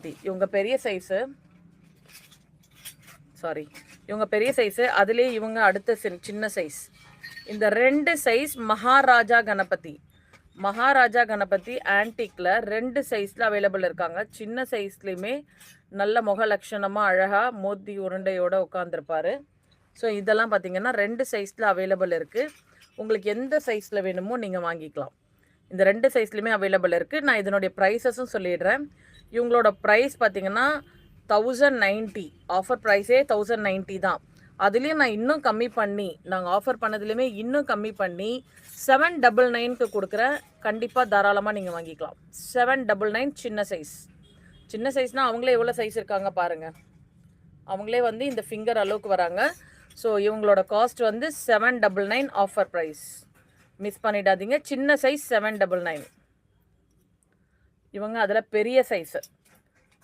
கணபதி. இவங்க பெரிய size, sorry, இவங்க பெரிய சைஸு, அதுலேயே இவங்க அடுத்த சின்ன சைஸ். இந்த 2 சைஸ் மகாராஜா கணபதி. மகாராஜா கணபதி ஆன்டிக்கில் 2 சைஸில் அவைலபிள் இருக்காங்க. சின்ன சைஸ்லேயுமே நல்ல முக லட்சணமாக அழகாக மோத்தி உருண்டையோடு உட்காந்துருப்பார். ஸோ இதெல்லாம் பார்த்திங்கன்னா 2 சைஸில் அவைலபிள் இருக்குது. உங்களுக்கு எந்த சைஸில் வேணுமோ நீங்கள் வாங்கிக்கலாம். இந்த 2 சைஸ்லையுமே அவைலபிள் இருக்குது. நான் இதனுடைய ப்ரைஸஸும் சொல்லிடுறேன். இவங்களோட ப்ரைஸ் பார்த்திங்கன்னா 1090. ஆஃபர் ப்ரைஸே 1090 தான். அதுலேயும் நான் இன்னும் கம்மி பண்ணி, நாங்கள் ஆஃபர் பண்ணதுலேயுமே இன்னும் கம்மி பண்ணி 799க்கு கொடுக்குறேன். கண்டிப்பாக தாராளமாக நீங்கள் வாங்கிக்கலாம். 799 சின்ன சைஸ். சின்ன சைஸ்னால் அவங்களே எவ்வளோ சைஸ் இருக்காங்க பாருங்கள். அவங்களே வந்து இந்த ஃபிங்கர் அளவுக்கு வராங்க. ஸோ இவங்களோட காஸ்ட் வந்து 799 ஆஃபர் ப்ரைஸ். மிஸ் பண்ணிடாதீங்க. சின்ன சைஸ் 799. இவங்க அதில் பெரிய சைஸு,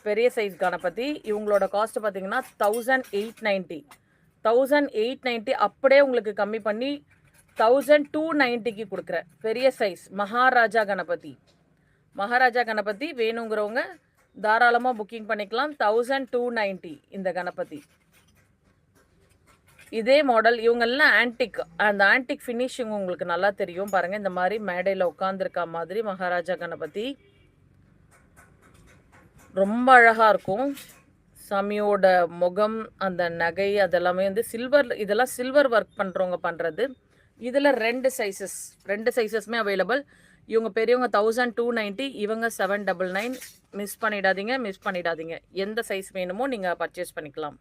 பெரிய சைஸ் கணபதி. இவங்களோட காஸ்ட் பார்த்திங்கன்னா 1890. 1890 அப்படியே உங்களுக்கு கம்மி பண்ணி 1290க்கு கொடுக்குறேன். பெரிய சைஸ் மகாராஜா கணபதி. மகாராஜா கணபதி வேணுங்கிறவங்க தாராளமாக புக்கிங் பண்ணிக்கலாம். 1290 இந்த கணபதி. இதே மாடல் இவங்கெல்லாம் ஆன்டிக். அந்த ஆன்டிக் ஃபினிஷிங் உங்களுக்கு நல்லா தெரியும் பாருங்கள். இந்த மாதிரி மேடையில் உட்காந்துருக்க மாதிரி மகாராஜா கணபதி ரொம்ப அழகாக இருக்கும். சாமியோட முகம், அந்த நகை அதெல்லாமே வந்து சில்வர், இதெல்லாம் சில்வர் ஒர்க் பண்ணுறவங்க பண்ணுறது. இதில் 2 சைஸஸ்மே அவைலபிள். இவங்க பெரியவங்க 1290, இவங்க 799. மிஸ் பண்ணிடாதீங்க. எந்த சைஸ் வேணுமோ நீங்கள் பர்ச்சேஸ் பண்ணிக்கலாம்.